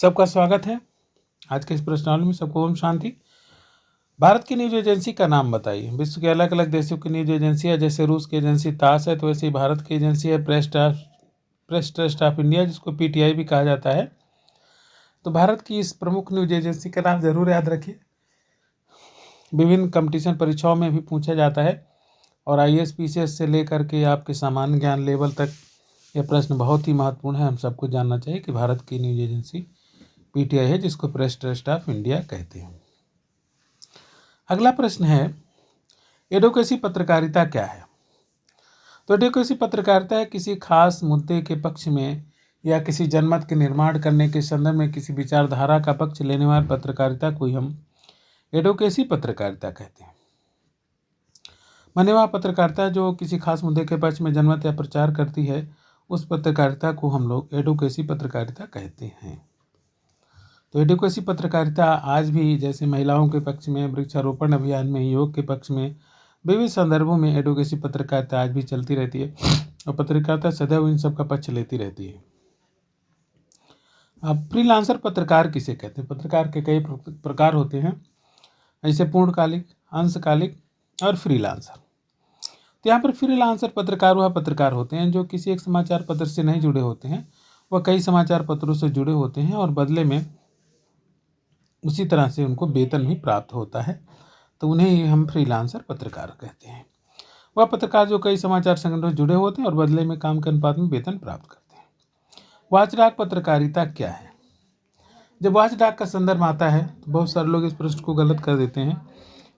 सबका स्वागत है। आज के इस प्रश्नावली में सबको ओम शांति। भारत की न्यूज एजेंसी का नाम बताइए। विश्व के अलग अलग देशों की न्यूज एजेंसी है, जैसे रूस की एजेंसी तास है, तो वैसे ही भारत की एजेंसी है प्रेस ट्रस्ट ऑफ इंडिया, जिसको पीटीआई भी कहा जाता है। तो भारत की इस प्रमुख न्यूज एजेंसी का नाम जरूर याद रखिए। विभिन्न कंपटीशन परीक्षाओं में भी पूछा जाता है और IAS PCS से लेकर के आपके सामान्य ज्ञान लेवल तक यह प्रश्न बहुत ही महत्वपूर्ण है। हम सबको जानना चाहिए कि भारत की न्यूज एजेंसी पीटीआई है, जिसको प्रेस ट्रस्ट ऑफ इंडिया कहते हैं। अगला प्रश्न है, एडवोकेसी पत्रकारिता क्या है? तो एडवोकेसी पत्रकारिता है किसी खास मुद्दे के पक्ष में या किसी जनमत के निर्माण करने के संदर्भ में किसी विचारधारा का पक्ष लेने वाली पत्रकारिता को ही हम एडवोकेसी पत्रकारिता कहते हैं। माने वह पत्रकारिता जो किसी खास मुद्दे के पक्ष में जनमत या प्रचार करती है, उस पत्रकारिता को हम लोग एडवोकेसी पत्रकारिता कहते हैं। तो एडवोकेसी पत्रकारिता आज भी, जैसे महिलाओं के पक्ष में, वृक्षारोपण अभियान में, योग के पक्ष में, विविध संदर्भों में एडवोकेसी पत्रकारिता आज भी चलती रहती है और पत्रकारिता सदैव इन सब का पक्ष लेती रहती है। अब फ्रीलांसर पत्रकार किसे कहते हैं? पत्रकार के कई प्रकार होते हैं, जैसे पूर्णकालिक, अंशकालिक और फ्रीलांसर। तो यहाँ पर फ्रीलांसर पत्रकार वह पत्रकार होते हैं जो किसी एक समाचार पत्र से नहीं जुड़े होते हैं, वह कई समाचार पत्रों से जुड़े होते हैं और बदले में उसी तरह से उनको वेतन भी प्राप्त होता है, तो उन्हें ही हम फ्रीलांसर पत्रकार कहते हैं। वह पत्रकार जो कई समाचार संगठनों से जुड़े होते हैं और बदले में काम के अनुपात में वेतन प्राप्त करते हैं। वॉचडॉग पत्रकारिता क्या है? जब वॉचडॉग का संदर्भ आता है तो बहुत सारे लोग इस प्रश्न को गलत कर देते हैं,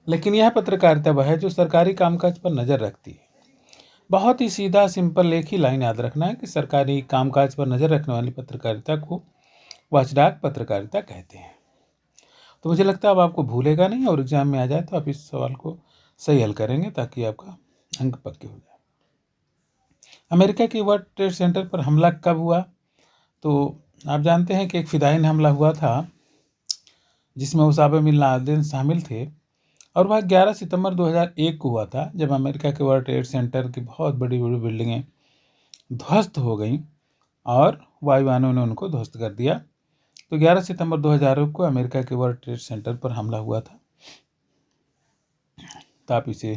लेकिन यह पत्रकारिता वह है जो सरकारी कामकाज पर नज़र रखती है। बहुत ही सीधा सिंपल एक ही लाइन याद रखना है कि सरकारी कामकाज पर नज़र रखने वाली पत्रकारिता को वॉचडॉग पत्रकारिता कहते हैं। तो मुझे लगता है अब आपको भूलेगा नहीं और एग्जाम में आ जाए तो आप इस सवाल को सही हल करेंगे ताकि आपका अंक पक्के हो जाए। अमेरिका के वर्ल्ड ट्रेड सेंटर पर हमला कब हुआ? तो आप जानते हैं कि एक फिदायिन हमला हुआ था जिसमें उसामा बिन लादेन शामिल थे और वह 11 सितंबर 2001 को हुआ था, जब अमेरिका के वर्ल्ड ट्रेड सेंटर की बहुत बड़ी बड़ी बिल्डिंगें ध्वस्त हो गई और वायुयानों ने उनको ध्वस्त कर दिया। तो 11 सितंबर 2001 को अमेरिका के वर्ल्ड ट्रेड सेंटर पर हमला हुआ था। तो आप इसे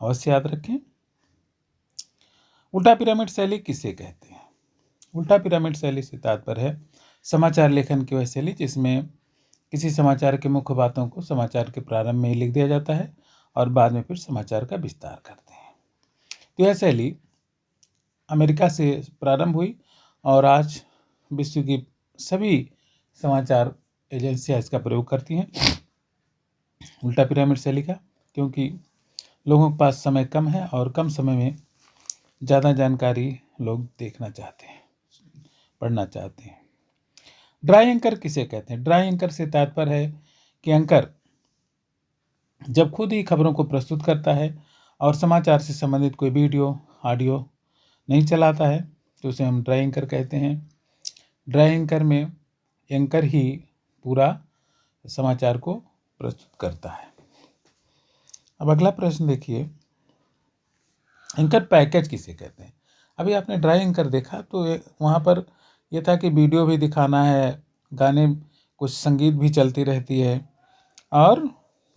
अवश्य याद रखें। उल्टा पिरामिड शैली किसे कहते हैं? उल्टा पिरामिड शैली से तात्पर्य है समाचार लेखन की वह शैली जिसमें किसी समाचार के मुख्य बातों को समाचार के प्रारंभ में ही लिख दिया जाता है और बाद में फिर समाचार का विस्तार करते हैं। तो यह शैली अमेरिका से प्रारंभ हुई और आज विश्व की सभी समाचार एजेंसियां इसका प्रयोग करती हैं, उल्टा पिरामिड शैली का, क्योंकि लोगों के पास समय कम है और कम समय में ज़्यादा जानकारी लोग देखना चाहते हैं, पढ़ना चाहते हैं। ड्राई एंकर किसे कहते हैं? ड्राई एंकर से तात्पर्य है कि एंकर जब खुद ही खबरों को प्रस्तुत करता है और समाचार से संबंधित कोई वीडियो ऑडियो नहीं चलाता है तो उसे हम ड्राई एंकर कहते हैं। ड्राई एंकर में एंकर ही पूरा समाचार को प्रस्तुत करता है। अब अगला प्रश्न देखिए, एंकर पैकेज किसे कहते हैं? अभी आपने ड्राई एंकर देखा तो वहाँ पर यह था कि वीडियो भी दिखाना है, गाने, कुछ संगीत भी चलती रहती है और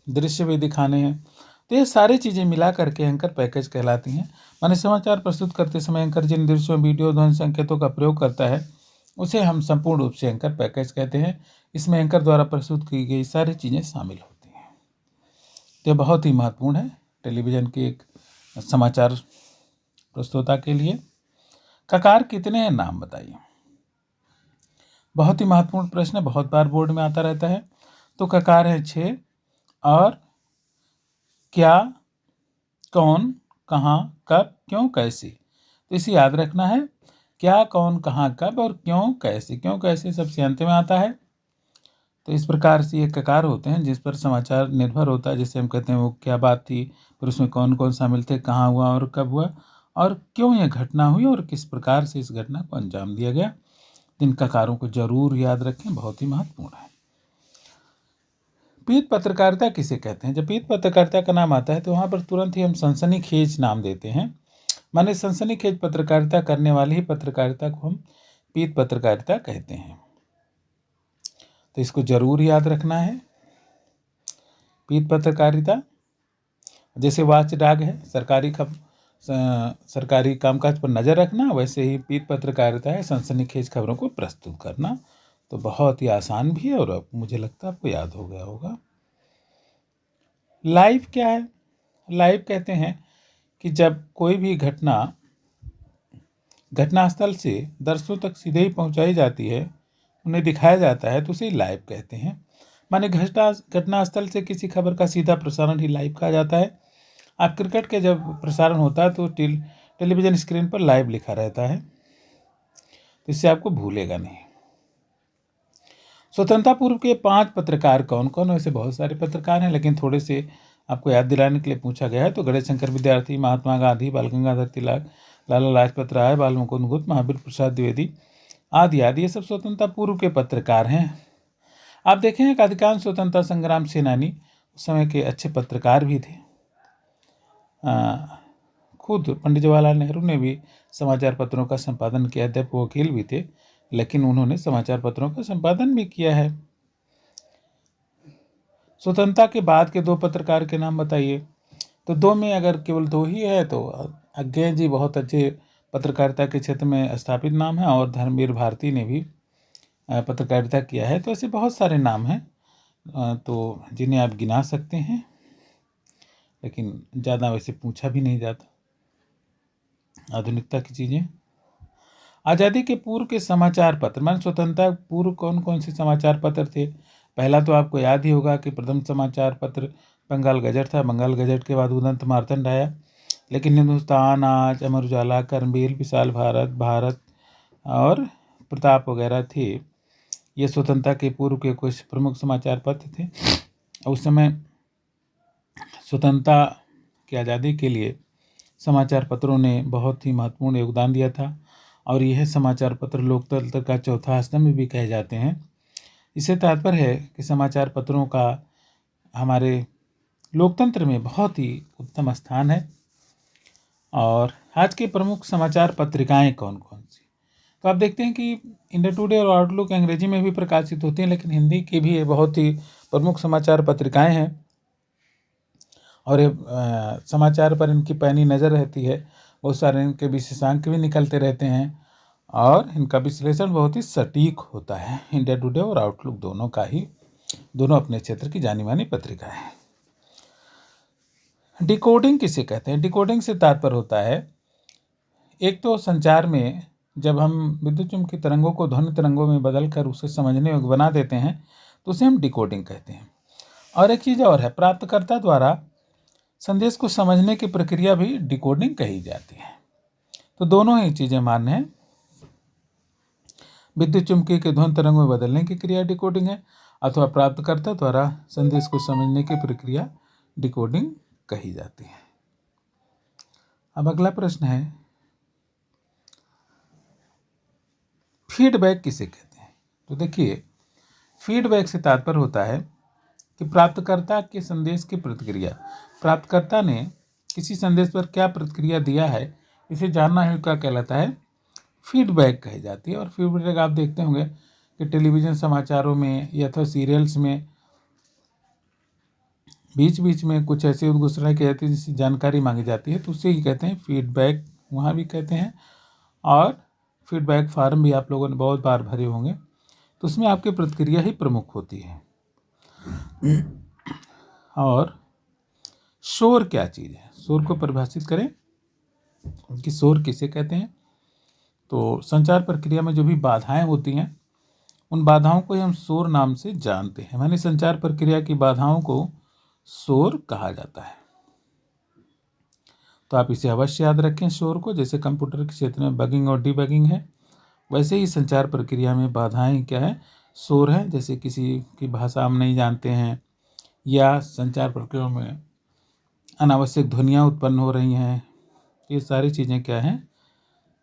दृश्य भी दिखाने हैं, तो ये सारी चीज़ें मिला करके एंकर पैकेज कहलाती हैं। माने समाचार प्रस्तुत करते समय एंकर जिन दृश्यों, वीडियो, ध्वनि संकेतों का प्रयोग करता है उसे हम संपूर्ण रूप से एंकर पैकेज कहते हैं। इसमें एंकर द्वारा प्रस्तुत की गई सारी चीज़ें शामिल होती हैं। तो यह बहुत ही महत्वपूर्ण है टेलीविज़न की एक समाचार प्रस्तुता के लिए। ककार कितने हैं? नाम बताइए। बहुत ही महत्वपूर्ण प्रश्न है, बहुत बार बोर्ड में आता रहता है। तो ककार है 6 और क्या, कौन, कहाँ, कब, क्यों, कैसे। तो इसे याद रखना है, क्या, कौन, कहाँ, कब और क्यों, कैसे। क्यों, कैसे सबसे अंत में आता है। तो इस प्रकार से ये ककार होते हैं जिस पर समाचार निर्भर होता है, जैसे हम कहते हैं वो क्या बात थी, फिर उसमें कौन कौन शामिल थे, कहाँ हुआ और कब हुआ और क्यों यह घटना हुई और किस प्रकार से इस घटना को अंजाम दिया गया। इन ककारों को जरूर याद रखें, बहुत ही महत्वपूर्ण है। पीत पत्रकारिता किसे कहते हैं? जब पीत पत्रकारिता का नाम आता है तो वहाँ पर तुरंत ही हम सनसनीखेज नाम देते हैं। माने सनसनीखेज पत्रकारिता करने वाली ही पत्रकारिता को हम पीत पत्रकारिता कहते हैं। तो इसको जरूर याद रखना है। पीठ पत्रकारिता जैसे वॉच डॉग है, सरकारी कामकाज पर नज़र रखना, वैसे ही पीठ पत्रकारिता है सनसनीखेज खबरों को प्रस्तुत करना। तो बहुत ही आसान भी है और अब मुझे लगता है आपको याद हो गया होगा। लाइव क्या है? लाइव कहते हैं कि जब कोई भी घटनास्थल से दर्शकों तक सीधे ही पहुंचाई जाती है, उन्हें दिखाया जाता है, तो उसे लाइव कहते हैं। माने घटनास्थल से किसी खबर का सीधा प्रसारण ही लाइव कहा जाता है। आप क्रिकेट के जब प्रसारण होता है तो टेलीविज़न स्क्रीन पर लाइव लिखा रहता है, तो इससे आपको भूलेगा नहीं। स्वतंत्रता पूर्व के 5 पत्रकार कौन कौन? वैसे बहुत सारे पत्रकार हैं, लेकिन थोड़े से आपको याद दिलाने के लिए पूछा गया है। तो गणेश शंकर विद्यार्थी, महात्मा गांधी, बाल गंगाधर तिलक, लाला लाजपत राय, बाल मुकुंद गुप्त, महावीर प्रसाद द्विवेदी आदि आदि, ये सब स्वतंत्रता पूर्व के पत्रकार हैं। आप देखें कि अधिकांश स्वतंत्रता संग्राम सेनानी उस समय के अच्छे पत्रकार भी थे। खुद पंडित जवाहरलाल नेहरू ने भी समाचार पत्रों का संपादन किया, अध्यक्ष वकील भी थे, लेकिन उन्होंने समाचार पत्रों का संपादन भी किया है। स्वतंत्रता के बाद के 2 पत्रकार के नाम बताइए। तो 2 में अगर केवल 2 ही है तो अज्ञे जी बहुत अच्छे पत्रकारिता के क्षेत्र में स्थापित नाम है, और धर्मवीर भारती ने भी पत्रकारिता किया है। तो ऐसे बहुत सारे नाम हैं तो जिन्हें आप गिना सकते हैं, लेकिन ज़्यादा वैसे पूछा भी नहीं जाता। आधुनिकता की चीज़ें, आज़ादी के पूर्व के समाचार पत्र, मान स्वतंत्रता पूर्व कौन कौन से समाचार पत्र थे? पहला तो आपको याद ही होगा कि प्रथम समाचार पत्र बंगाल गजट था। बंगाल गजट के बाद उदंत मार्तंड आया, लेकिन हिंदुस्तान आज, अमर उजाला, कर्मवीर, विशाल भारत और प्रताप वगैरह थे। ये स्वतंत्रता के पूर्व के कुछ प्रमुख समाचार पत्र थे। उस समय स्वतंत्रता की आज़ादी के लिए समाचार पत्रों ने बहुत ही महत्वपूर्ण योगदान दिया था, और यह समाचार पत्र लोकतंत्र का चौथा स्तंभ भी कहे जाते हैं। इससे तात्पर्य है कि समाचार पत्रों का हमारे लोकतंत्र में बहुत ही उत्तम स्थान है। और आज के प्रमुख समाचार पत्रिकाएं कौन कौन सी? तो आप देखते हैं कि इंडिया टुडे और आउटलुक अंग्रेजी में भी प्रकाशित होती हैं, लेकिन हिंदी की भी बहुत ही प्रमुख समाचार पत्रिकाएं हैं, और ये समाचार पर इनकी पैनी नज़र रहती है। बहुत सारे इनके विशेषांक भी निकलते रहते हैं, और इनका विश्लेषण बहुत ही सटीक होता है। इंडिया टुडे और आउटलुक दोनों अपने क्षेत्र की जानी मानी पत्रिका है। डिकोडिंग किसे कहते हैं? डिकोडिंग से तात्पर्य होता है, एक तो संचार में जब हम विद्युत चुम्बकीय तरंगों को ध्वनि तरंगों में बदलकर उसे समझने योग्य बना देते हैं, तो उसे हम डिकोडिंग कहते हैं। और एक चीज़ और है, प्राप्तकर्ता द्वारा संदेश को समझने की प्रक्रिया भी डिकोडिंग कही जाती है। तो दोनों ही चीज़ें मान्य हैं। विद्युत चुम्बकीय के ध्वनि तरंग में बदलने की क्रिया डिकोडिंग है, अथवा प्राप्तकर्ता द्वारा संदेश को समझने की प्रक्रिया डिकोडिंग कही जाती है। अब अगला प्रश्न है, फीडबैक किसे कहते हैं? तो देखिए, फीडबैक से तात्पर्य होता है कि प्राप्तकर्ता के संदेश की प्रतिक्रिया, प्राप्तकर्ता ने किसी संदेश पर क्या प्रतिक्रिया दिया है, इसे जानना है क्या कहलाता है? फीडबैक कही जाती है। और फीडबैक आप देखते होंगे कि टेलीविज़न समाचारों में या तो सीरियल्स में बीच बीच में कुछ ऐसी उद्घोषणाएं की जाती है जिससे जानकारी मांगी जाती है, तो उसे ही कहते हैं फीडबैक, वहाँ भी कहते हैं। और फीडबैक फार्म भी आप लोगों ने बहुत बार भरे होंगे, तो उसमें आपकी प्रतिक्रिया ही प्रमुख होती है। और शोर क्या चीज़ है? शोर को परिभाषित करें कि शोर किसे कहते हैं? तो संचार प्रक्रिया में जो भी बाधाएं होती हैं, उन बाधाओं को हम शोर नाम से जानते हैं। माने संचार प्रक्रिया की बाधाओं को शोर कहा जाता है। तो आप इसे अवश्य याद रखें शोर को। जैसे कंप्यूटर के क्षेत्र में बगिंग और डीबगिंग है, वैसे ही संचार प्रक्रिया में बाधाएं क्या है? शोर है। जैसे किसी की भाषा हम नहीं जानते हैं, या संचार प्रक्रिया में अनावश्यक ध्वनियाँ उत्पन्न हो रही हैं, ये सारी चीज़ें क्या हैं?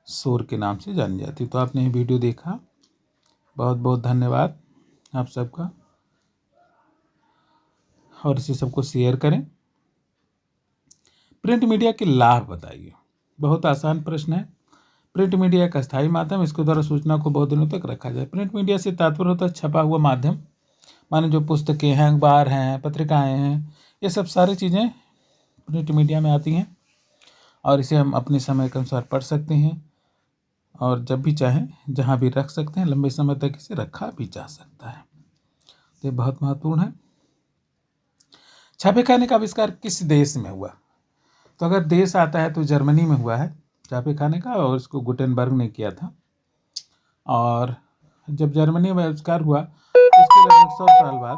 शोर के नाम से जानी जाती। तो आपने ये वीडियो देखा, बहुत बहुत धन्यवाद आप सबका, और इसे सबको शेयर करें। प्रिंट मीडिया के लाभ बताइए। बहुत आसान प्रश्न है। प्रिंट मीडिया एक अस्थायी माध्यम, इसके द्वारा सूचना को बहुत दिनों तक रखा जाए। प्रिंट मीडिया से तात्पर्य होता है छपा हुआ माध्यम। माने जो पुस्तकें हैं, अखबार हैं, पत्रिकाएं हैं, ये सब सारी चीज़ें प्रिंट मीडिया में आती हैं और इसे हम अपने समय के अनुसार पढ़ सकते हैं और जब भी चाहें जहाँ भी रख सकते हैं, लंबे समय तक इसे रखा भी जा सकता है। तो ये बहुत महत्वपूर्ण है। छापेखाने का आविष्कार किस देश में हुआ? तो अगर देश आता है तो जर्मनी में हुआ है छापेखाने का, और इसको गुटेनबर्ग ने किया था। और जब जर्मनी में आविष्कार हुआ उसके लगभग 100 साल बाद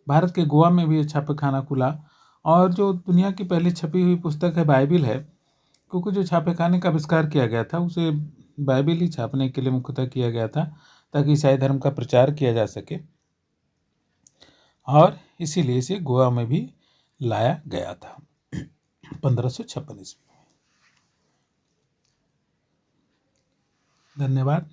भारत के गोवा में भी ये छापेखाना खुला। और जो दुनिया की पहली छपी हुई पुस्तक है बाइबिल है, क्योंकि जो छापेखाने का आविष्कार किया गया था उसे बाइबिल ही छापने के लिए मुख्यतः किया गया था, ताकि ईसाई धर्म का प्रचार किया जा सके, और इसीलिए इसे गोवा में भी लाया गया था 1556 ईस्वी में। धन्यवाद।